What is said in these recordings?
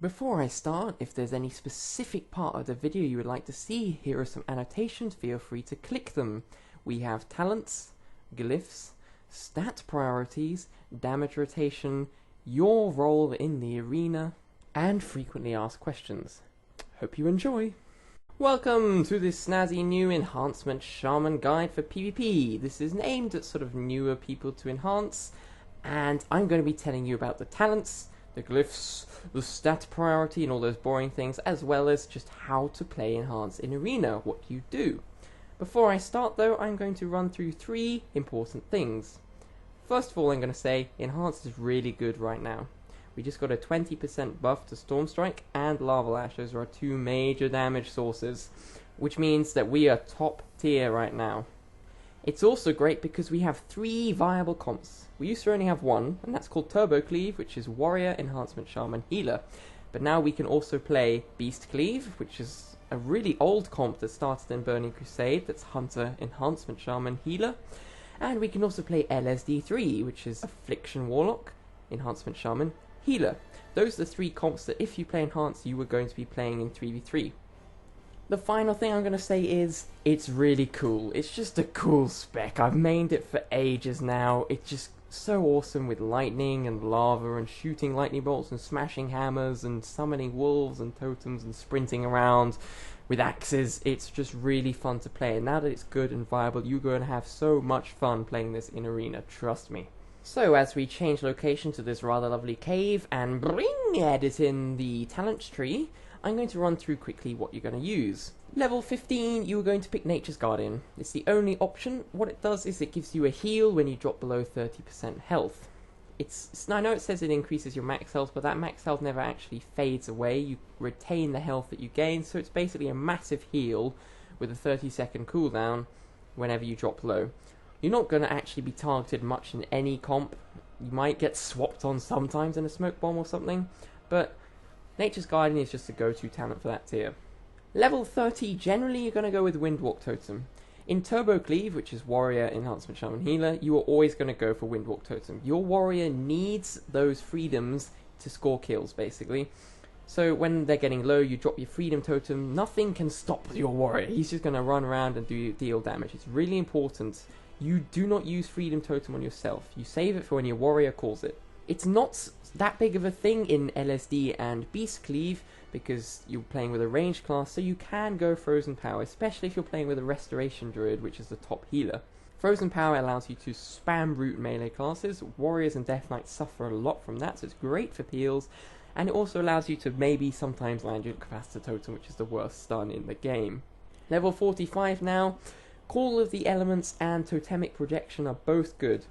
Before I start, if there's any specific part of the video you would like to see, here are some annotations, feel free to click them. We have talents, glyphs, stat priorities, damage rotation, your role in the arena, and frequently asked questions. Hope you enjoy! Welcome to this snazzy new Enhancement Shaman guide for PvP. This is aimed at sort of newer people to enhance, and I'm going to be telling you about the talents, the glyphs, the stat priority and all those boring things, as well as just how to play Enhance in Arena, what you do. Before I start though, I'm going to run through three important things. First of all, I'm going to say Enhance is really good right now. We just got a 20% buff to Storm Strike and Lava Lash. Those are our two major damage sources, which means that we are top tier right now. It's also great because we have three viable comps. We used to only have one, and that's called Turbo Cleave, which is Warrior, Enhancement, Shaman, Healer. But now we can also play Beast Cleave, which is a really old comp that started in Burning Crusade, that's Hunter, Enhancement, Shaman, Healer. And we can also play LSD3, which is Affliction Warlock, Enhancement, Shaman, Healer. Those are the three comps that if you play Enhance, you were going to be playing in 3v3. The final thing I'm going to say is, it's really cool. It's just a cool spec. I've mained it for ages now. It's just so awesome with lightning and lava and shooting lightning bolts and smashing hammers and summoning wolves and totems and sprinting around with axes. It's just really fun to play, and now that it's good and viable, you're going to have so much fun playing this in Arena, trust me. So as we change location to this rather lovely cave and edit in the talents tree, I'm going to run through quickly what you're going to use. Level 15, you are going to pick Nature's Guardian. It's the only option. What it does is it gives you a heal when you drop below 30% health. I know it says it increases your max health, but that max health never actually fades away. You retain the health that you gain, so it's basically a massive heal with a 30-second cooldown whenever you drop low. You're not going to actually be targeted much in any comp. You might get swapped on sometimes in a smoke bomb or something, but Nature's Guardian is just a go-to talent for that tier. Level 30, generally you're going to go with Windwalk Totem. In Turbo Cleave, which is Warrior, Enhancement, Shaman, Healer, you are always going to go for Windwalk Totem. Your Warrior needs those freedoms to score kills, basically. So when they're getting low, you drop your Freedom Totem. Nothing can stop your Warrior. He's just going to run around and deal damage. It's really important. You do not use Freedom Totem on yourself. You save it for when your Warrior calls it. It's not that big of a thing in LSD and Beast Cleave because you're playing with a ranged class, so you can go Frozen Power, especially if you're playing with a Restoration Druid, which is the top healer. Frozen Power allows you to spam root melee classes. Warriors and Death Knights suffer a lot from that, so it's great for peels, and it also allows you to maybe sometimes land your Capacitor Totem, which is the worst stun in the game. Level 45 now. Call of the Elements and Totemic Projection are both good.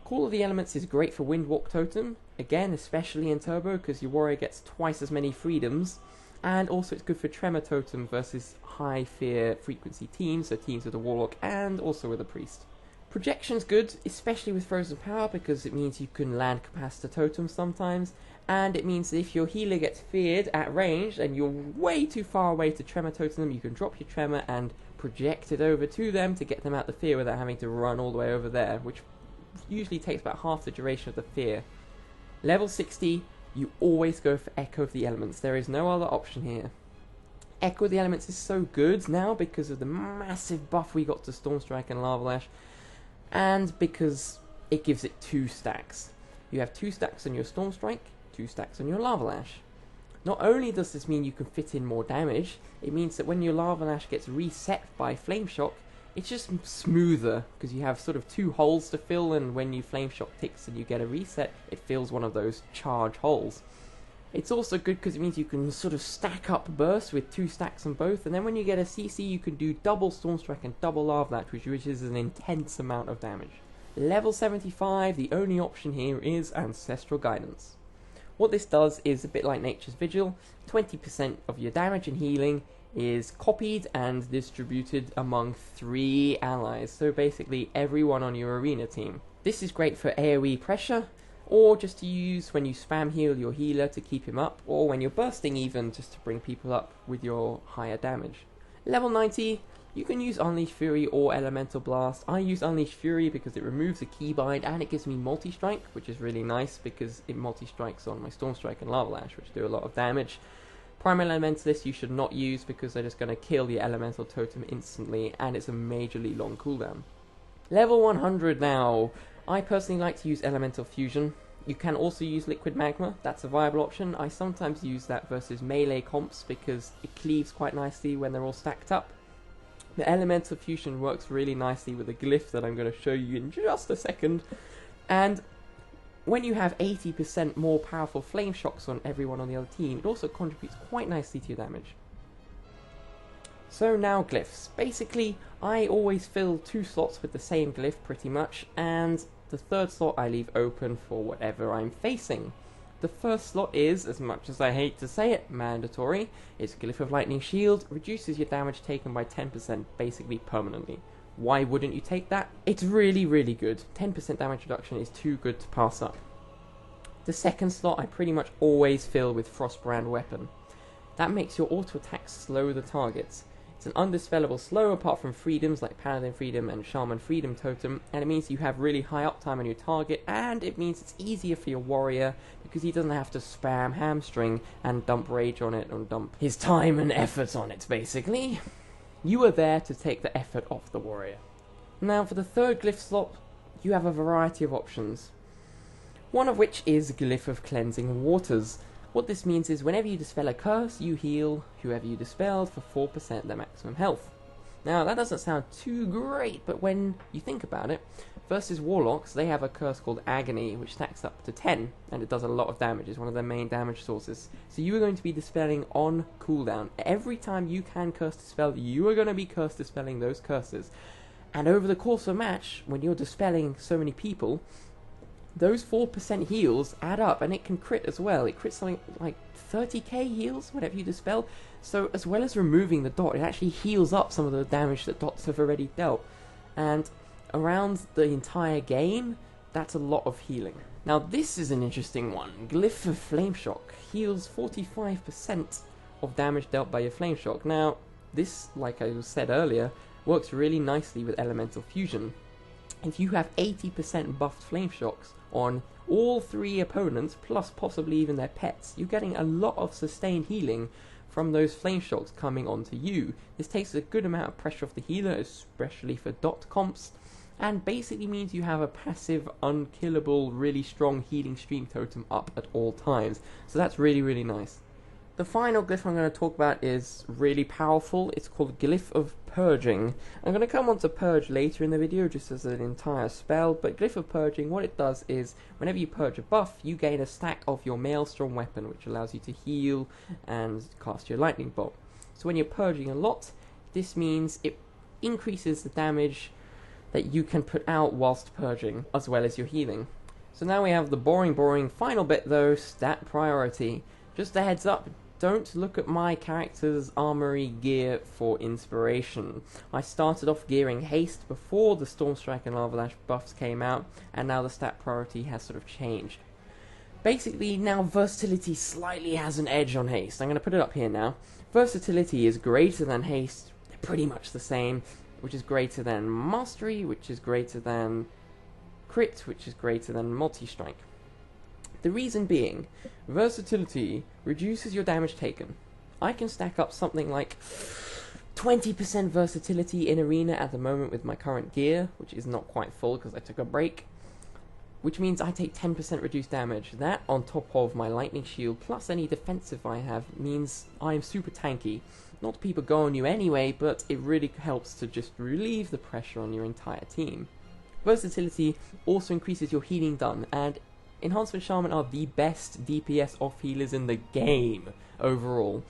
Call of the Elements is great for Windwalk Totem, again especially in Turbo because your Warrior gets twice as many freedoms, and also it's good for Tremor Totem versus high fear frequency teams, so teams with a Warlock and also with a Priest. Projection's good, especially with Frozen Power, because it means you can land Capacitor Totems sometimes, and it means that if your healer gets feared at range and you're way too far away to Tremor Totem them, you can drop your Tremor and project it over to them to get them out the fear without having to run all the way over there, which usually takes about half the duration of the fear. Level 60, you always go for Echo of the Elements. There is no other option here. Echo of the Elements is so good now because of the massive buff we got to Storm Strike and Lava Lash, and because it gives it 2 stacks. You have 2 stacks on your Storm Strike, 2 stacks on your Lava Lash. Not only does this mean you can fit in more damage, it means that when your Lava Lash gets reset by Flame Shock, it's just smoother, because you have sort of 2 holes to fill, and when you Flame Shock ticks and you get a reset, it fills one of those charge holes. It's also good because it means you can sort of stack up burst with 2 stacks on both, and then when you get a CC you can do double Storm Strike and double Lava Lash, which is an intense amount of damage. Level 75, the only option here is Ancestral Guidance. What this does is a bit like Nature's Vigil. 20% of your damage and healing is copied and distributed among 3 allies, so basically everyone on your arena team. This is great for AoE pressure, or just to use when you spam heal your healer to keep him up, or when you're bursting even, just to bring people up with your higher damage. Level 90, You can use Unleash Fury or Elemental Blast. I use Unleash Fury because it removes the keybind and it gives me multi-strike, which is really nice because it multi-strikes on my Storm Strike and Lava Lash, which do a lot of damage. Primal Elementalist you should not use because they're just going to kill the Elemental Totem instantly, and it's a majorly long cooldown. Level 100 now. I personally like to use Elemental Fusion. You can also use Liquid Magma, that's a viable option. I sometimes use that versus melee comps because it cleaves quite nicely when they're all stacked up. The Elemental Fusion works really nicely with a Glyph that I'm going to show you in just a second. And when you have 80% more powerful Flame Shocks on everyone on the other team, it also contributes quite nicely to your damage. So now Glyphs. Basically, I always fill 2 slots with the same Glyph pretty much, and the 3rd slot I leave open for whatever I'm facing. The first slot is, as much as I hate to say it, mandatory. It's Glyph of Lightning Shield, reduces your damage taken by 10% basically permanently. Why wouldn't you take that? It's really, really good. 10% damage reduction is too good to pass up. The 2nd slot I pretty much always fill with Frostbrand Weapon. That makes your auto attacks slow the targets. It's an undispellable slow apart from freedoms like Paladin Freedom and Shaman Freedom Totem, and it means you have really high uptime on your target, and it means it's easier for your warrior because he doesn't have to spam Hamstring and dump rage on it and dump his time and effort on it, basically. You are there to take the effort off the warrior. Now for the 3rd Glyph slot, you have a variety of options. One of which is Glyph of Cleansing Waters. What this means is whenever you dispel a curse, you heal whoever you dispelled for 4% their maximum health. Now that doesn't sound too great, but when you think about it, versus Warlocks, they have a curse called Agony, which stacks up to 10, and it does a lot of damage. It's one of their main damage sources. So you are going to be dispelling on cooldown. Every time you can curse dispel, you are going to be curse dispelling those curses. And over the course of a match, when you're dispelling so many people, those 4% heals add up, and it can crit as well. It crits something like 30k heals whenever you dispel. So as well as removing the dot, it actually heals up some of the damage that dots have already dealt. And around the entire game, that's a lot of healing. Now this is an interesting one. Glyph of Flame Shock heals 45% of damage dealt by your Flame Shock. Now this, like I said earlier, works really nicely with Elemental Fusion. If you have 80% buffed Flame Shocks on all 3 opponents, plus possibly even their pets, you're getting a lot of sustained healing from those Flame Shocks coming onto you. This takes a good amount of pressure off the healer, especially for dot comps, and basically means you have a passive, unkillable, really strong healing stream totem up at all times. So that's really, really nice. The final glyph I'm going to talk about is really powerful. It's called Glyph of Purging. I'm going to come on to Purge later in the video just as an entire spell, but Glyph of Purging, what it does is whenever you purge a buff, you gain a stack of your Maelstrom weapon, which allows you to heal and cast your Lightning Bolt. So when you're purging a lot, this means it increases the damage that you can put out whilst purging, as well as your healing. So now we have the boring final bit though, stat priority. Just a heads up, don't look at my character's armory gear for inspiration. I started off gearing haste before the Storm Strike and Lava Lash buffs came out, and now the stat priority has sort of changed. Basically, now versatility slightly has an edge on haste. I'm going to put it up here now. Versatility is greater than haste, they're pretty much the same, which is greater than mastery, which is greater than crit, which is greater than multi-strike. The reason being, versatility reduces your damage taken. I can stack up something like 20% versatility in arena at the moment with my current gear, which is not quite full because I took a break, which means I take 10% reduced damage. That on top of my lightning shield plus any defensive I have means I am super tanky. Not that people go on you anyway, but it really helps to just relieve the pressure on your entire team. Versatility also increases your healing done, and Enhancement Shaman are the best DPS off healers in the game overall.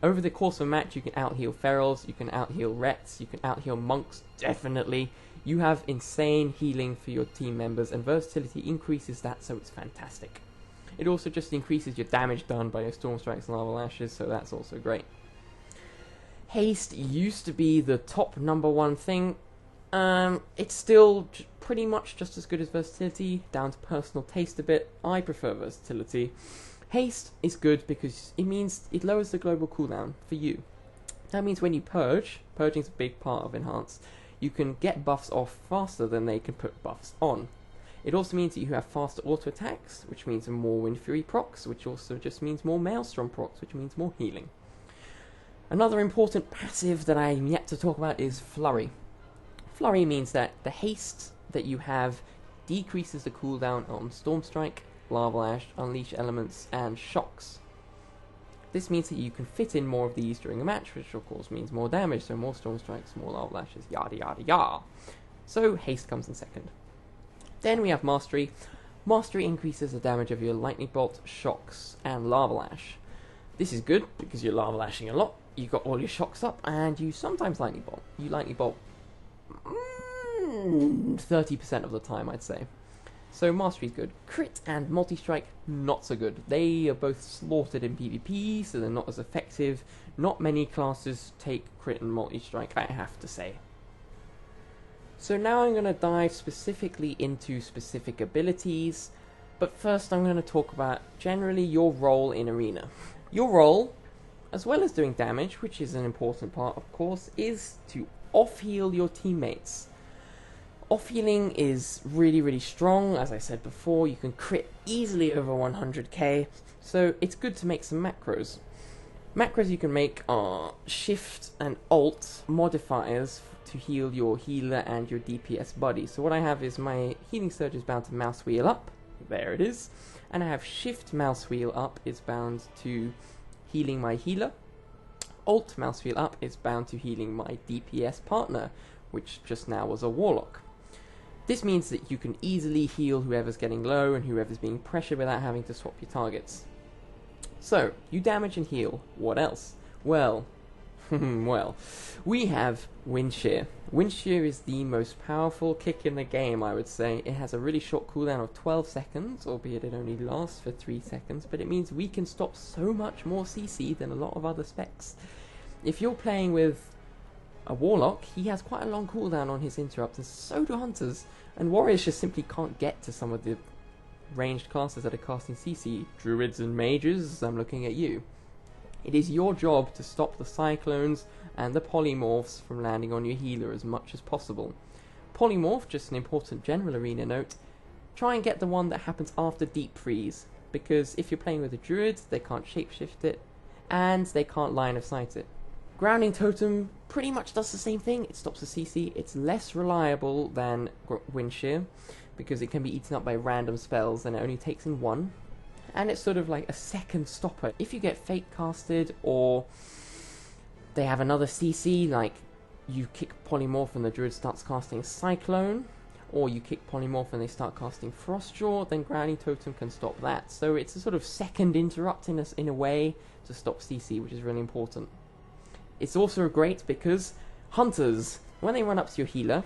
Over the course of a match, you can out-heal Ferals, you can out-heal Rets, you can out-heal Monks, definitely. You have insane healing for your team members, and versatility increases that, so it's fantastic. It also just increases your damage done by your Storm Strikes and Lava Lashes, so that's also great. Haste used to be the top #1 thing. It's still pretty much just as good as versatility, down to personal taste a bit. I prefer versatility. Haste is good because it means it lowers the global cooldown for you. That means when you purge, purging's a big part of Enhance, you can get buffs off faster than they can put buffs on. It also means that you have faster auto attacks, which means more Wind Fury procs, which also just means more Maelstrom procs, which means more healing. Another important passive that I'm yet to talk about is Flurry. Flurry means that the haste that you have decreases the cooldown on Storm Strike, Lava Lash, Unleash Elements, and Shocks. This means that you can fit in more of these during a match, which of course means more damage, so more Storm Strikes, more Lava Lashes, yada yada yada. So haste comes in second. Then we have Mastery. Mastery increases the damage of your Lightning Bolt, Shocks, and Lava Lash. This is good because you're Lava Lashing a lot, you've got all your Shocks up, and you sometimes Lightning Bolt. You Lightning Bolt 30% of the time, I'd say. So Mastery is good. Crit and Multi-Strike, not so good. They are both slaughtered in PvP, so they're not as effective. Not many classes take Crit and Multi-Strike, I have to say. So now I'm going to dive specifically into specific abilities, but first I'm going to talk about generally your role in Arena. Your role, as well as doing damage, which is an important part of course, is to off-heal your teammates. Off-healing is really strong, as I said before. You can crit easily over 100k, so it's good to make some macros. Macros you can make are Shift and Alt modifiers to heal your healer and your DPS buddy. So what I have is my Healing Surge is bound to Mouse Wheel up, there it is, and I have Shift Mouse Wheel up is bound to healing my healer. Alt Mouse Wheel up is bound to healing my DPS partner, which just now was a Warlock. This means that you can easily heal whoever's getting low and whoever's being pressured without having to swap your targets. So, you damage and heal. What else? Well, we have Wind Shear. Wind Shear is the most powerful kick in the game, I would say. It has a really short cooldown of 12 seconds, albeit it only lasts for 3 seconds, but it means we can stop so much more CC than a lot of other specs. If you're playing with a Warlock, he has quite a long cooldown on his interrupts, and so do Hunters, and Warriors just simply can't get to some of the ranged classes that are casting CC. Druids and Mages, I'm looking at you. It is your job to stop the Cyclones and the Polymorphs from landing on your healer as much as possible. Polymorph, just an important general arena note, try and get the one that happens after Deep Freeze, because if you're playing with a Druid, they can't shapeshift it, and they can't line of sight it. Grounding Totem pretty much does the same thing. It stops the CC. It's less reliable than Wind Shear because it can be eaten up by random spells and it only takes in one. And it's sort of like a second stopper. If you get Fate casted or they have another CC, like you kick Polymorph and the Druid starts casting Cyclone, or you kick Polymorph and they start casting Frostjaw, then Grounding Totem can stop that. So it's a sort of second interrupt in a way to stop CC, which is really important. It's also great because Hunters, when they run up to your healer,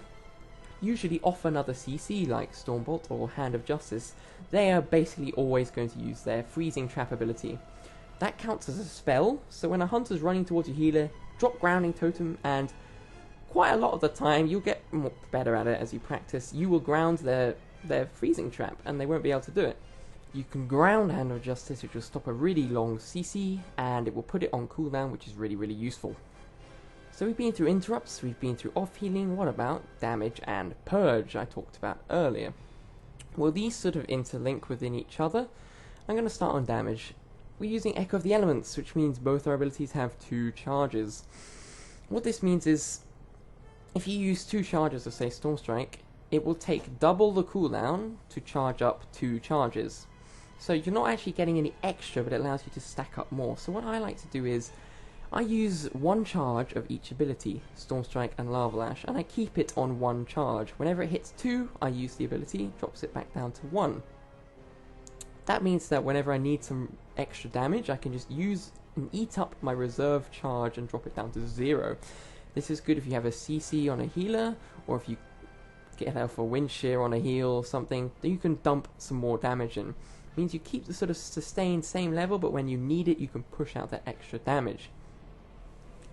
usually off another CC like Stormbolt or Hand of Justice, they are basically always going to use their Freezing Trap ability. That counts as a spell, so when a Hunter's running towards your healer, drop Grounding Totem, and quite a lot of the time, you'll get better at it as you practice, you will ground their Freezing Trap and they won't be able to do it. You can ground Hand of Justice, which will stop a really long CC, and it will put it on cooldown, which is really useful. So we've been through interrupts, we've been through off-healing, what about damage and purge I talked about earlier? Well, these sort of interlink within each other. I'm going to start on damage. We're using Echo of the Elements, which means both our abilities have 2 charges. What this means is, if you use 2 charges of, say, Storm Strike, it will take double the cooldown to charge up 2 charges. So you're not actually getting any extra, but it allows you to stack up more. So what I like to do is, I use 1 charge of each ability, Storm Strike and Lava Lash, and I keep it on 1 charge. Whenever it hits 2, I use the ability, drops it back down to 1. That means that whenever I need some extra damage, I can just use and eat up my reserve charge and drop it down to 0. This is good if you have a CC on a healer, or if you get out a Wind Shear on a heal or something, then you can dump some more damage in. It means you keep the sort of sustained same level, but when you need it, you can push out that extra damage.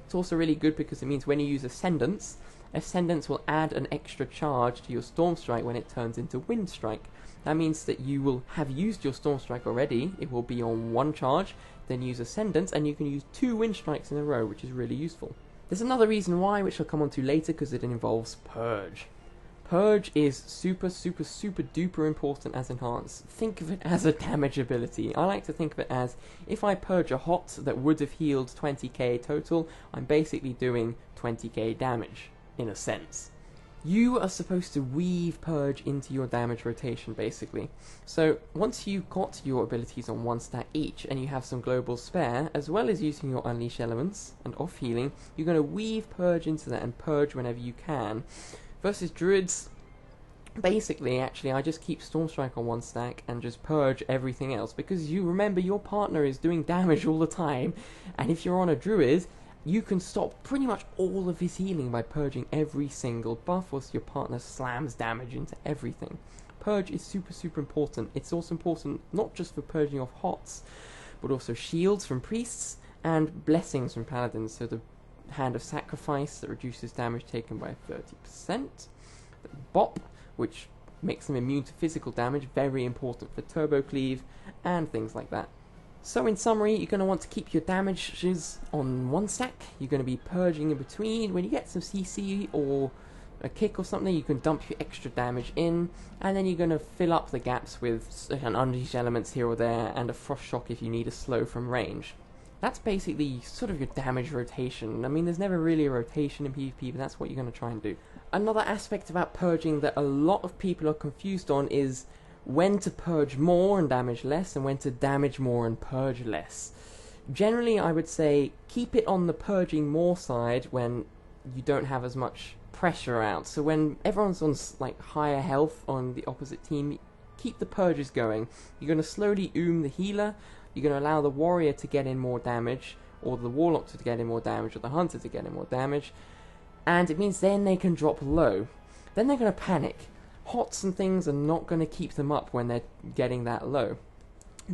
It's also really good because it means when you use Ascendance, Ascendance will add an extra charge to your Storm Strike when it turns into Wind Strike. That means that you will have used your Storm Strike already, it will be on 1 charge, then use Ascendance, and you can use 2 Wind Strikes in a row, which is really useful. There's another reason why, which I'll come on to later, because it involves Purge. Purge is super duper important as Enhance. Think of it as a damage ability. I like to think of it as, if I purge a hot that would have healed 20k total, I'm basically doing 20k damage, in a sense. You are supposed to weave Purge into your damage rotation, basically. So, once you've got your abilities on one stack each, and you have some global spare, as well as using your Unleash elements and off healing, you're going to weave Purge into that and Purge whenever you can. Versus Druids, basically, actually, I just keep Stormstrike on one stack and just Purge everything else, because you remember your partner is doing damage all the time, and if you're on a Druid, you can stop pretty much all of his healing by purging every single buff, whilst your partner slams damage into everything. Purge is super important. It's also important not just for purging off hots, but also shields from priests and blessings from paladins. So the Hand of Sacrifice that reduces damage taken by 30%. The Bop, which makes them immune to physical damage, very important for turbo cleave, and things like that. So in summary, you're going to want to keep your damages on one stack. You're going to be purging in between. When you get some CC or a kick or something, you can dump your extra damage in, and then you're going to fill up the gaps with an Unleash elements here or there, and a Frost Shock if you need a slow from range. That's basically sort of your damage rotation. I mean, there's never really a rotation in PvP, but that's what you're going to try and do. Another aspect about purging that a lot of people are confused on is when to purge more and damage less, and when to damage more and purge less. Generally, I would say keep it on the purging more side when you don't have as much pressure out. So when everyone's on like higher health on the opposite team, keep the purges going. You're going to slowly the healer. You're going to allow the warrior to get in more damage, or the warlock to get in more damage, or the hunter to get in more damage, and it means then they can drop low. Then they're going to panic. Hots and things are not going to keep them up when they're getting that low.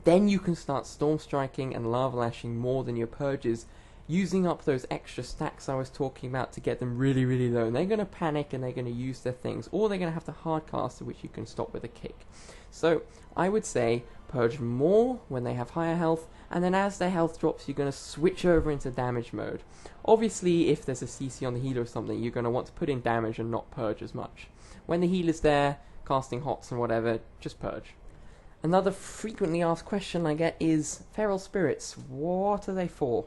Then you can start storm striking and lava lashing more than your purges, using up those extra stacks I was talking about to get them really low. And they're going to panic and they're going to use their things, or they're going to have to hardcast, which you can stop with a kick. So I would say purge more when they have higher health, and then as their health drops, you're going to switch over into damage mode. Obviously, if there's a CC on the healer or something, you're going to want to put in damage and not purge as much. When the healer's there, casting hots and whatever, just purge. Another frequently asked question I get is, Feral Spirits, what are they for?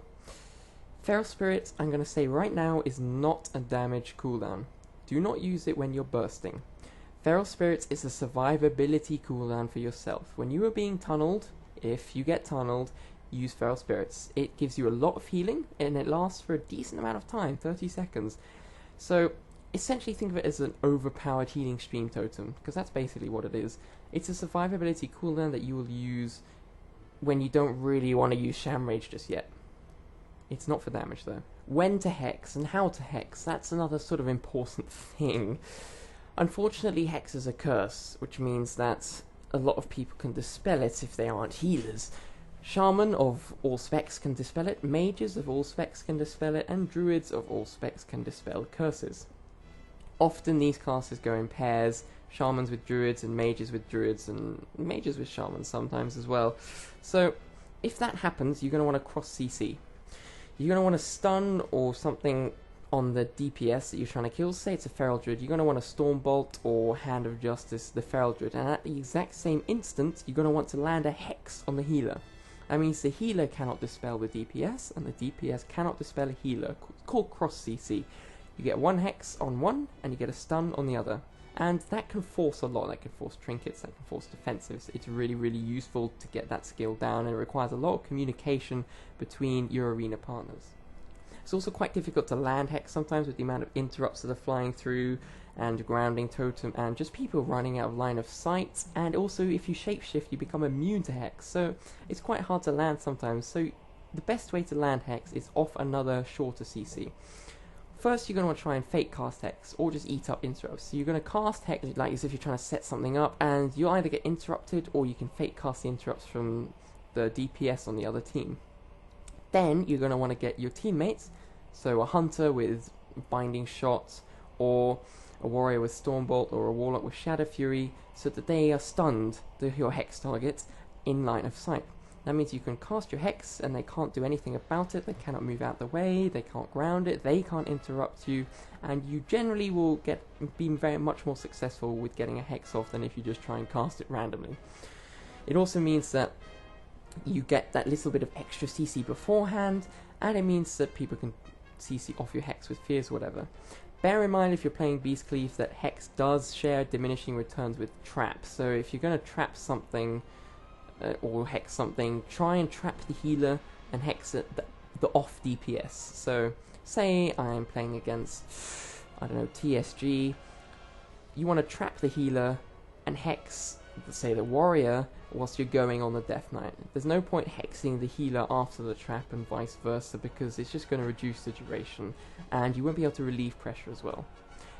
Feral Spirits, I'm going to say right now, is not a damage cooldown. Do not use it when you're bursting. Feral Spirits is a survivability cooldown for yourself. When you are being tunneled, if you get tunneled, use Feral Spirits. It gives you a lot of healing, and it lasts for a decent amount of time, 30 seconds. So, essentially think of it as an overpowered healing stream totem, because that's basically what it is. It's a survivability cooldown that you will use when you don't really want to use Sham Rage just yet. It's not for damage though. When to hex and how to hex, that's another sort of important thing. Unfortunately, hex is a curse, which means that a lot of people can dispel it if they aren't healers. Shaman of all specs can dispel it, mages of all specs can dispel it, and druids of all specs can dispel curses. Often these classes go in pairs, shamans with druids and mages with druids and mages with shamans sometimes as well. So if that happens, you're going to want to cross CC. You're going to want to stun or something on the DPS that you're trying to kill. Say it's a Feral Druid, you're going to want to Stormbolt or Hand of Justice the Feral Druid, and at the exact same instant you're going to want to land a Hex on the healer. That means the healer cannot dispel the DPS, and the DPS cannot dispel a healer, called cross CC. You get one Hex on one, and you get a stun on the other. And that can force a lot. That can force trinkets, that can force defensives. It's really useful to get that skill down, and it requires a lot of communication between your arena partners. It's also quite difficult to land Hex sometimes with the amount of interrupts that are flying through, and grounding totem, and just people running out of line of sight. And also, if you shapeshift, you become immune to Hex, so it's quite hard to land sometimes. So the best way to land Hex is off another shorter CC. First, you're going to want to try and fake cast Hex, or just eat up interrupts. So you're going to cast Hex like as if you're trying to set something up, and you'll either get interrupted, or you can fake cast the interrupts from the DPS on the other team. Then, you're going to want to get your teammates, so a hunter with binding shots, or a warrior with Stormbolt, or a warlock with Shadow Fury, so that they are stunned to your Hex targets in line of sight. That means you can cast your Hex and they can't do anything about it, they cannot move out the way, they can't ground it, they can't interrupt you, and you generally will be very much more successful with getting a Hex off than if you just try and cast it randomly. It also means that you get that little bit of extra CC beforehand, and it means that people can CC off your Hex with Fears or whatever. Bear in mind if you're playing Beast Glyph that Hex does share diminishing returns with Trap, so if you're going to trap something or Hex something, try and trap the healer and Hex it the off DPS. So say I'm playing against, I don't know, TSG, you want to trap the healer and Hex, say, the warrior whilst you're going on the Death Knight. There's no point hexing the healer after the trap and vice versa, because it's just going to reduce the duration and you won't be able to relieve pressure as well.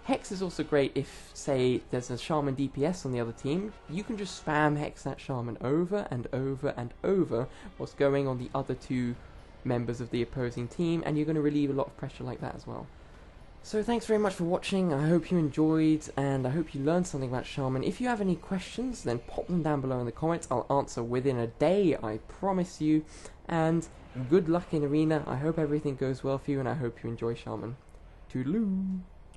Hex is also great if, say, there's a Shaman DPS on the other team. You can just spam Hex that Shaman over and over and over whilst going on the other two members of the opposing team, and you're going to relieve a lot of pressure like that as well. So thanks very much for watching. I hope you enjoyed, and I hope you learned something about Shaman. If you have any questions, then pop them down below in the comments. I'll answer within a day, I promise you. And good luck in Arena. I hope everything goes well for you, and I hope you enjoy Shaman. Toodaloo!